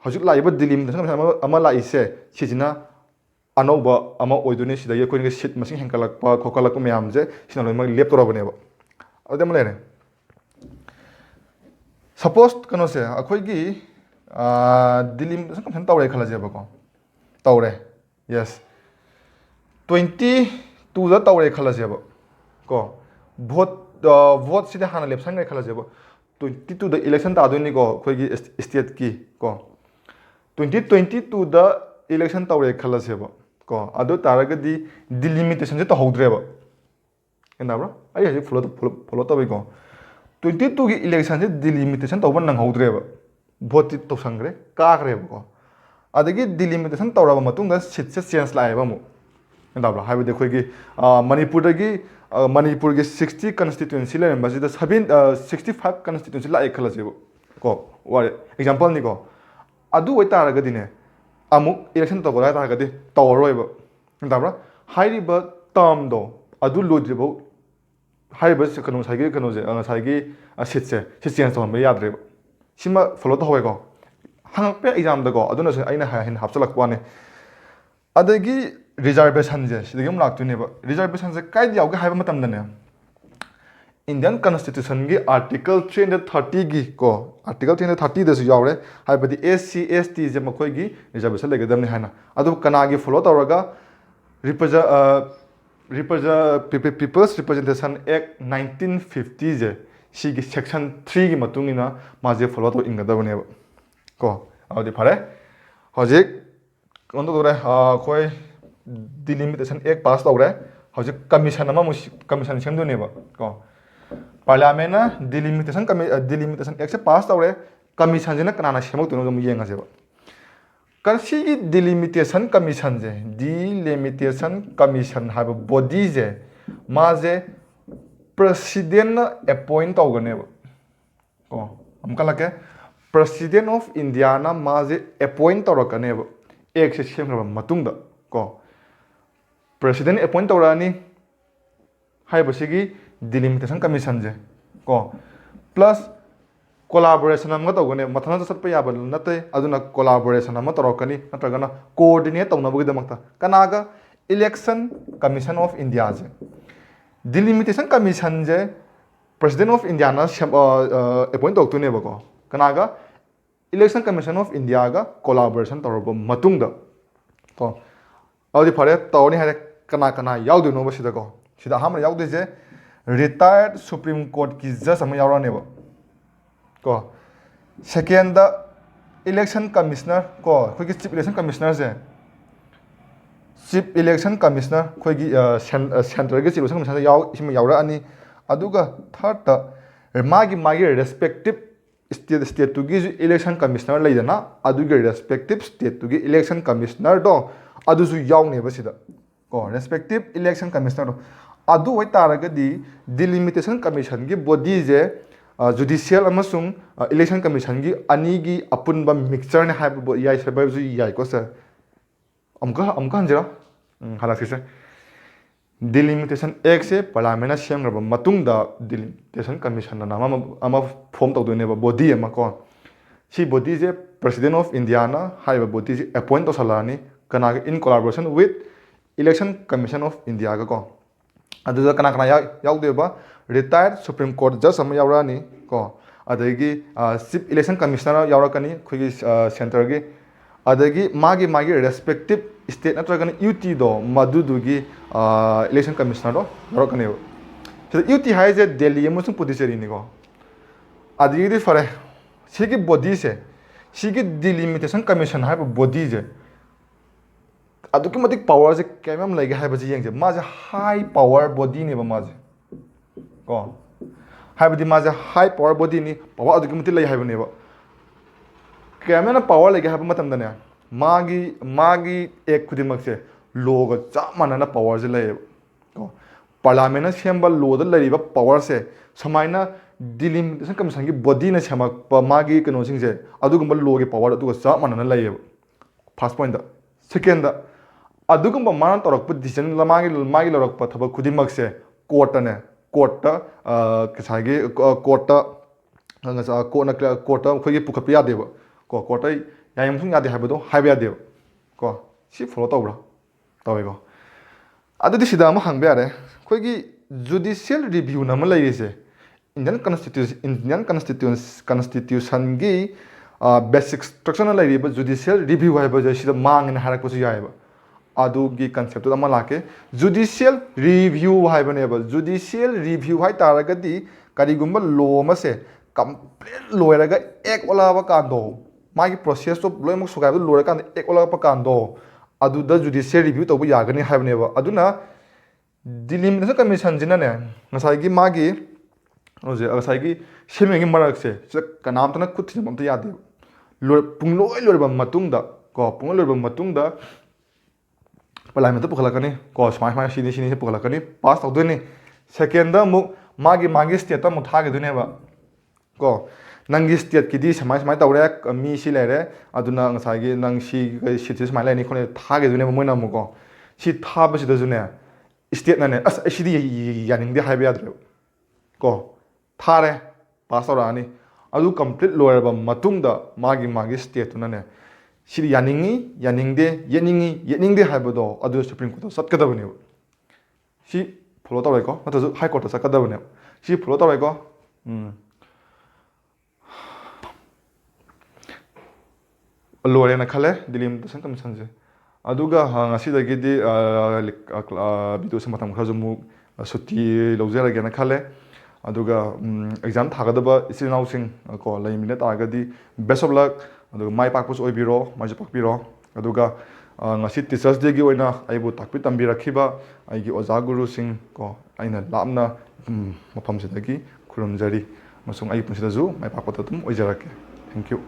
Speaker 1: हजिक लाइबा दिल्ली में अमा लाइसे सिजना अनौबा अमा ओइदुने सिदा ये कोइनगे सीट मसिंग हेंकलकप खोकलक मयाम जे सिना लोइमा लेप तौरबनेबा अदम लेने सपोज कनो से अखोइगी दिल्ली में कम तौरे खलाजेबको तौरे यस 22 दा तौरे खलाजेब को वोट सिदा हाना लेप्सन गे खलाजेब 22 दा इलेक्शन तादोनि को अखोइगी स्टेट की को 2022 दा इलेक्शन तौरे खलाजेब को अदो तारगदी डिलिमिटेशन जे तहौद्रेब एनाब्रो आई हजे फॉलो तबे को 22 की इलेक्शन से डिलिमिटेशन तौबन नंगहौद्रेब भोट तौसंग्रे काग्रेबको अदगी डिलिमिटेशन तौरब मतुंगा सीट से चेंज लाएब मु एंदाब्ला हाइबदे खोइगी मणिपुर की 60 कॉन्स्टिट्यूएंसी लेरबसिदा 65 कॉन्स्टिट्यूएंसी लाए खलसेब को वारे एग्जांपल निको अदु ओइ तारगदिने अमुक इलेक्शन तौबरा तारगदि तौरोइब एंदाब्ला हाइरिब टर्म दो अदु लोद्रिबो हाइबस कनो साइगे कनो जे साइगे सीट से चेंज तौबा याद्रेब सिमा फॉलो तौवेको हंगपे एग्जाम दको अदुना से आइना हाइन हापचलकवाने अदगी रिजर्वेशन जे सिदगी हम लाक्तुनेबा रिजर्वेशन से काइद यावगे हाइबा मतमदने इंडियन कॉन्स्टिट्यूशन की आर्टिकल 330 की को आर्टिकल 330 दसु यावरे हाइबदी एससी एसटी जे मखोइगी रिजर्वेशन लेगदमने हाना अदु कनागी फॉलो तौरगा पीपल्स रिप्रेजेंटेशन एक्ट 1950 जे सिगी सेक्शन 3 की मतुंगिना माजे फॉलो तो इंगदबने को आदि फारे हजिक कोन तो रे खोय डिलिमिटेशन एक्ट पास तौरे हजिक कमीशन अमा कमीशन सेमदुनेबा को पार्लियामेंट डिलिमिटेशन एक्ट से पास तौरे कमीशन जेना कनाना सेमक्तुनो दम येंगासेबा कसी डिलिमिटेशन कमीशन जे डिलिमिटेशन कमीशन हाब बॉडी जे माजे प्रेसिडेंट अपॉइंट तौगनेब को हमका लगे प्रेसिडेंट ऑफ इंडिया ना माजे अपॉइंट तौरकनेब एक से सेमग्रब मतुंगदा को प्रेसिडेंट अपॉइंट तौरानी हाइबसिगी डिलिमिटेशन कमीशन जे को प्लस कोलाबोरेशन अमगा तौगने मथना चटप याब नते अदुना कोलाबोरेशन अमा तौरकनी नत्रगना कोऑर्डिनेट तौनबगिदमक्ता कनागा इलेक्शन कमीशन ऑफ इंडिया जे डिलिमिटेशन कमीशन जे प्रेसिडेंट ऑफ इंडिया ना अपॉइंट तौतुनेबको कनागा इलेक्शन कमीशन ऑफ इंडिया गा कोलाबोरेशन तौरब मतुंगदा को अदि फरे तौनी हारे कना कना याउदुनो बसिदको सिदा हम याउदे रिटायर्ड सुप्रीम कोर्ट की जज अमा यावरानेबो को सेकेंड इलेक्शन कमिश्नर को कोई चीफ इलेक्शन कमिश्नर से चीफ इलेक्शन कमिश्नर कोई सेंट्रल के चीफ इलेक्शन कमिश्नर यावरानी अदुगा थर्ड मागी रेस्पेक्टिव स्टेट की इलेक्शन कमिश्नर लेना अदुगे रेस्पेक्टिव स्टेट की इलेक्शन कमिश्नर दो ꯑꯗꯨꯁꯨ ꯌꯥꯎꯅꯦꯕ ꯁꯤꯗ ꯀꯣ ꯔꯦꯁꯄꯦꯛꯇꯤꯞ ꯏꯂꯦꯛꯁꯟ ꯀꯃꯤꯁꯅꯔꯗꯣ ꯑꯗꯨ ꯑꯣꯏꯇꯥꯔꯒꯗꯤ ꯗꯤꯂꯤꯃꯤꯇꯦꯁꯟ ꯀꯃꯤꯁꯟꯒꯤ ꯕꯣꯗꯤꯁꯦ ꯖꯨꯗꯤꯁꯤꯌꯦꯜ ꯑꯃꯁꯨꯡ ꯏꯂꯦꯛꯁꯟ ꯀꯃꯤꯁꯟꯒꯤ ꯑꯅꯤꯒꯤ ꯑꯄꯨꯟꯕ ꯃꯤꯛꯁꯆꯔꯅꯦ ꯍꯥꯏꯕ ꯌꯥꯏ ꯍꯥꯏꯕꯁꯨ ꯌꯥꯏꯀꯣ ꯁꯥꯔ ꯑꯃꯨꯛꯀ ꯍꯟꯖꯤꯔꯣ ꯍꯜꯂꯛꯁꯤꯁꯦ ꯗꯤꯂꯤꯃꯤꯇꯦꯁꯟ ꯑꯦꯛꯁꯦ ꯄꯥꯔꯂꯤꯌꯥꯃꯦꯟꯅ ꯁꯦꯝꯈ꯭ꯔꯕ ꯃꯇꯨꯡꯗ ꯗꯤꯂꯤꯃꯤꯇꯦꯁꯟ ꯀꯃꯤꯁꯟꯅ ꯑꯃ ꯐꯣꯝ ꯇꯧꯗꯣꯏꯅꯦꯕ ꯕꯣꯗꯤ ꯑꯃ ꯀꯣ ꯁꯤ ꯕꯣꯗꯤꯁꯦ ꯄ꯭ꯔꯁꯤꯗꯦꯟ ꯑꯣꯐ ꯏꯟꯗꯤꯌꯥꯅ ꯍꯥꯏꯔꯤꯕ ꯕꯣꯗꯤꯁꯦ ꯑꯦꯄꯣꯏꯟ ꯇꯧꯁꯜꯂꯛꯑꯅꯤ ꯀꯅꯥꯒ in collaboration with election commission of ꯏꯟꯗꯤꯌꯥꯒ ꯀꯣ ꯑꯗꯨꯗ ꯀꯅꯥ ꯀꯅꯥ ꯌꯥꯎꯗꯣꯏꯕ ꯔꯤꯇꯥꯌꯔꯠ ꯁꯨꯄ꯭ꯔꯤꯝ ꯀꯣꯔꯠ ꯖꯁ ꯑꯃ ꯌꯥꯎꯔꯛꯑꯅꯤ ꯀꯣ ꯑꯗꯒꯤ ꯆꯤꯞ ꯏꯂꯦꯛꯁꯟ ꯀꯃꯤꯁꯅꯔ ꯌꯥꯎꯔꯛꯀꯅꯤ ꯑꯩꯈꯣꯏꯒꯤ ꯁꯦꯟꯇꯔꯒꯤ ꯑꯗꯒꯤ ꯃꯥꯒꯤ ꯔꯦꯁꯄꯦꯛꯇꯤꯞ ꯁ꯭ꯇꯦꯠ ꯅꯠꯇ꯭ꯔꯒꯅ ꯌꯨ ꯇꯤꯗꯣ ꯃꯗꯨꯗꯨꯒꯤ ꯏꯂꯦꯛꯁꯟ ꯀꯃꯤꯁꯅꯔꯗꯣ ꯌꯥꯎꯔꯛꯀꯅꯦꯕ ꯁꯤꯗ ꯌꯨ ꯇꯤ ꯍꯥꯏꯁꯦ ꯗꯦꯜꯂꯤ ꯑꯃꯁꯨꯡ ꯄꯨꯗꯨꯆꯦꯔꯤꯅꯤꯀꯣ ꯑꯗꯒꯤꯗꯤ ꯐꯔꯦ ꯁꯤꯒꯤ ꯕꯣꯗꯤꯁꯦ ꯁꯤꯒꯤ ꯗꯤꯂꯤꯃꯤꯇꯦꯁꯟ ꯀꯃꯤꯁꯟ ꯍꯥꯏꯕ ꯕꯣꯗꯤꯁꯦ ꯑꯗꯨꯛꯀꯤ ꯃꯇꯤꯛ ꯄꯋꯥꯔꯁꯦ ꯀꯌꯥꯝ ꯌꯥꯝ ꯂꯩꯒꯦ ꯍꯥꯏꯕꯁꯤ ꯌꯦꯡꯁꯦ ꯃꯥꯁꯦ ꯍꯥꯏ ꯄꯋꯥꯔ ꯕꯣꯗꯤꯅꯦꯕ ꯃꯥꯁꯦ ꯀꯣ ꯍꯥꯏꯕꯗꯤ ꯃꯥꯁꯦ ꯍꯥꯏ ꯄꯋꯥꯔ ꯕꯣꯗꯤꯅꯤ ꯄꯋꯥꯔ ꯑꯗꯨꯛꯀꯤ ꯃꯇꯤꯛ ꯂꯩ ꯍꯥꯏꯕꯅꯦꯕ ꯀꯌꯥꯝ ꯌꯥꯝꯅ ꯄꯋꯥꯔ ꯂꯩꯒꯦ ꯍꯥꯏꯕ ꯃꯇꯝꯗꯅꯦ ꯃꯥꯒꯤ ꯑꯦꯛ ꯈꯨꯗꯤꯡꯃꯛꯁꯦ ꯂꯣꯒ ꯆꯞ ꯃꯥꯟꯅꯅ ꯄꯋꯥꯔꯁꯦ ꯂꯩꯌꯦꯕ ꯀꯣ ꯄꯥꯔꯂꯤꯌꯥꯃꯦꯟꯅ ꯁꯦꯝꯕ ꯂꯣꯗ ꯂꯩꯔꯤꯕ ꯄꯋꯥꯔꯁꯦ ꯁꯨꯃꯥꯏꯅ ꯗꯤꯂꯤꯃꯤꯇꯦꯁꯟ ꯀꯃꯤꯁꯟꯒꯤ ꯕꯣꯗꯤꯅ ꯁꯦꯝꯃꯛꯄ ꯃꯥꯒꯤ ꯀꯩꯅꯣꯁꯤꯡꯁꯦ ꯑꯗꯨꯒꯨꯝꯕ ꯂꯣꯒꯤ ꯄꯋꯥꯔ ꯑꯗꯨꯒ ꯆꯞ ꯃꯥꯟꯅꯅ ꯂꯩꯌꯦꯕ ꯐꯥꯔꯁ ꯄꯣꯏꯟꯠꯗ ꯁꯦꯀꯦꯟꯗ ꯑꯗꯨꯒꯨꯝꯕ ꯃꯥꯅ ꯇꯧꯔꯛꯄ ꯗꯤꯁꯤꯖꯟ ꯃꯥꯒꯤ ꯂꯧꯔꯛꯄ ꯊꯕꯛ ꯈꯨꯗꯤꯡꯃꯛꯁꯦ ꯀꯣꯔꯠꯇ ꯉꯁꯥꯏꯒꯤ ꯀꯣꯔꯠꯇ ꯑꯩꯈꯣꯏꯒꯤ ꯄꯨꯈꯠꯄ ꯌꯥꯗꯦꯕ ꯀꯣ ꯀꯣꯔꯠꯇ ꯌꯥꯏ ꯑꯃꯁꯨꯡ ꯌꯥꯗꯦ ꯍꯥꯏꯕꯗꯣ ꯍꯥꯏꯕ ꯌꯥꯗꯦꯕ ꯀꯣ ꯁꯤ ꯐꯣꯂꯣ ꯇꯧꯕ꯭ꯔꯥ ꯇꯧꯋꯦꯀꯣ ꯑꯗꯨꯗꯤ ꯁꯤꯗ ꯑꯃ ꯍꯪꯕ ꯌꯥꯔꯦ ꯑꯩꯈꯣꯏꯒꯤ ꯖꯨꯗꯤꯁꯤꯌꯦꯜ ꯔꯤꯚ꯭ꯌꯨꯅ ꯑꯃ ꯂꯩꯔꯤꯁꯦ ꯏꯟꯗꯤꯌꯟ ꯀꯟꯁꯇꯤꯇ꯭ꯌꯨꯁꯟꯒꯤ ꯕꯦꯁꯤꯛ ꯁ꯭ꯇ꯭ꯔꯛꯆꯔꯅ ꯂꯩꯔꯤꯕ ꯖꯨꯗꯤꯁꯤꯌꯦꯜ ꯔꯤꯚ꯭ꯌꯨ ꯍꯥꯏꯕꯁꯦ ꯁꯤꯗ ꯃꯥꯡꯉꯦꯅ ꯍꯥꯏꯔꯛꯄꯁꯨ ꯌꯥꯏꯑꯕ ꯑꯗꯨꯒꯤ ꯀꯟꯁꯦꯞꯇꯨꯗ ꯑꯃ ꯂꯥꯛꯀꯦ ꯖꯨꯗꯤꯁꯤꯌꯦꯜ ꯔꯤꯚ꯭ꯌू ꯍꯥꯏꯕꯅꯦꯕ ꯖꯨꯗꯤꯁꯤꯌꯦꯜ ꯔꯤꯚ꯭ꯌू ꯍꯥꯏꯇꯥꯔꯒꯗꯤ ꯀꯔꯤꯒꯨꯝꯕ ꯂꯣ ꯑꯃꯁꯦ ꯀꯝꯄ꯭ꯂꯤꯠ ꯂꯣꯏꯔꯒ ꯑꯦꯛ ꯑꯣꯜꯂꯛꯑꯕ ꯀꯥꯟꯗꯣ ꯃꯥꯒꯤ ꯄ꯭ꯔꯣꯁꯦꯁꯇꯣ ꯂꯣꯏꯅꯃꯛ ꯁꯨꯒꯥꯏꯕ ꯂꯣꯏꯔꯀꯥꯟꯗ ꯑꯦꯛ ꯑꯣꯜꯂꯛꯄ ꯀꯥꯟꯗꯣ ꯑꯗꯨꯗ ꯖꯨꯗꯤꯁꯤꯌꯦꯜ ꯔꯤꯚ꯭ꯌू ꯇꯧꯕ ꯌꯥꯒꯅꯤ ꯍꯥꯏꯕꯅꯦꯕ ꯑꯗꯨꯅ ꯗꯤꯂꯤꯃꯤꯇꯦꯁꯟ ꯀꯃꯤꯁꯟꯁꯤꯅꯅꯦ ꯉꯁꯥꯏꯒꯤ ꯉꯁꯥꯏꯒꯤ ꯁꯦꯝꯃꯤꯉꯩꯒꯤ ꯃꯔꯛꯁꯦ ꯁꯤꯗ ꯀꯅꯥꯝꯇꯅ ꯈꯨꯠ ꯊꯤꯡꯖꯤꯟꯕ ꯑꯝꯇ ꯌꯥꯗꯦꯕ ꯄꯨꯡꯂꯣꯏ ꯂꯣꯏꯔꯕ ꯃꯇꯨꯡꯗ ꯄꯥꯔꯂꯤꯌꯥꯃꯦꯟꯠꯇ ꯄꯨꯈꯠꯂꯛꯀꯅꯤ ꯀꯣ ꯁꯨꯃꯥꯏꯅ ꯁꯤꯅꯤ ꯄꯨꯈꯠꯂꯛꯀꯅꯤ ꯄꯥꯁ ꯇꯧꯗꯣꯏꯅꯤ ꯁꯦꯀꯦꯟꯗ ꯑꯃꯨꯛ ꯃꯥꯒꯤ ꯁ꯭ꯇꯦꯠꯇ ꯑꯃꯨꯛ ꯊꯥꯈꯤꯗꯣꯏꯅꯦꯕ ꯀꯣ ꯅꯪꯒꯤ ꯁ꯭ꯇꯦꯠꯀꯤꯗꯤ ꯁꯨꯃꯥꯏꯅ ꯇꯧꯔꯦ ꯃꯤ ꯁꯤ ꯂꯩꯔꯦ ꯑꯗꯨꯅ ꯉꯁꯥꯏꯒꯤ ꯅꯪ ꯁꯤꯠꯁꯦ ꯁꯨꯃꯥꯏꯅ ꯂꯩꯅꯤ ꯈꯣꯠꯅꯤ ꯊꯥꯈꯤꯗꯣꯏꯅꯦꯕ ꯃꯣꯏꯅ ꯑꯃꯨꯛꯀꯣ ꯁꯤ ꯊꯥꯕꯁꯤꯗꯁꯨꯅꯦ ꯁ꯭ꯇꯦꯠꯅꯅꯦ ꯑꯁ ꯑꯩ ꯁꯤꯗꯤ ꯌꯥꯅꯤꯡꯗꯦ ꯍꯥꯏꯕ ꯌꯥꯗ꯭ꯔꯦꯕ ꯀꯣ ꯊꯥꯔꯦ ꯄꯥꯁ ꯇꯧꯔꯛꯑꯅꯤ ꯑꯗꯨ ꯀꯝꯄ꯭ꯂꯤꯠ ꯂꯣꯏꯔꯕ ꯃꯇꯨꯡꯗ ꯃꯥꯒꯤ ꯁ꯭ꯇꯦꯠꯇꯨꯅꯅꯦ ꯁꯤꯗꯤ ꯌꯥꯅꯤꯡꯉꯤ ꯌꯥꯅꯤꯡꯗꯦ ꯌꯦꯠꯅꯤꯡꯗꯦ ꯍꯥꯏꯕꯗꯣ ꯑꯗꯨ ꯁꯨꯄ꯭ꯔꯤꯝ ꯀꯣꯔꯠꯇ ꯆꯠꯀꯗꯕꯅꯦꯕ ꯁꯤ ꯐꯣꯂꯣ ꯇꯧꯔꯦꯀꯣ ꯅꯠꯇ꯭ꯔꯁꯨ ꯍꯥꯏ ꯀꯣꯔꯠꯇ ꯆꯠꯀꯗꯕꯅꯦꯕ ꯁꯤ ꯐꯣꯂꯣ ꯇꯧꯔꯦꯀꯣ ꯂꯣꯏꯔꯦꯅ ꯈꯜꯂꯦ ꯗꯤꯂꯤꯃꯤꯇꯦꯁꯟ ꯀꯃꯤꯁꯟꯁꯦ ꯑꯗꯨꯒ ꯉꯁꯤꯗꯒꯤꯗꯤ ꯚꯤꯗꯤꯑꯣꯁꯦ ꯃꯇꯝ ꯈꯔꯁꯨ ꯑꯃꯨꯛ ꯁꯨꯇꯤ ꯂꯧꯖꯔꯒꯦꯅ ꯈꯜꯂꯦ ꯑꯗꯨꯒ ꯑꯦꯛꯖꯥꯝ ꯊꯥꯒꯗꯕ ꯏꯆꯤꯜ ꯏꯅꯥꯎꯁꯤꯡ ꯀꯣ ꯂꯩꯃꯤꯟꯅ ꯇꯥꯔꯒꯗꯤ ꯕꯦꯁ ꯑꯣꯐ ꯂꯛ ꯑꯗꯨꯒ ꯃꯥꯏ ꯄꯥꯛꯄꯁꯨ ꯑꯣꯏꯕꯤꯔꯣ ꯃꯥꯏꯁꯨ ꯄꯥꯛꯄꯤꯔꯣ ꯑꯗꯨꯒ ꯉꯁꯤ ꯇꯤꯆꯔꯁ ꯗꯦꯒꯤ ꯑꯣꯏꯅ ꯑꯩꯕꯨ ꯇꯥꯛꯄꯤ ꯇꯝꯕꯤꯔꯛꯈꯤꯕ ꯑꯩꯒꯤ ꯑꯣꯖꯥ ꯒꯨꯔꯨꯁꯤꯡ ꯀꯣ ꯑꯩꯅ ꯂꯥꯞꯅ ꯃꯐꯝꯁꯤꯗꯒꯤ ꯈꯨꯔꯨꯝꯖꯔꯤ ꯑꯃꯁꯨꯡ ꯑꯩꯒꯤ ꯄꯨꯟꯁꯤꯗꯁꯨ ꯃꯥꯏ ꯄꯥꯛꯄꯗ ꯑꯗꯨꯝ ꯑꯣꯏꯖꯔꯛꯀꯦ ꯊꯦꯡꯛ ꯌꯨ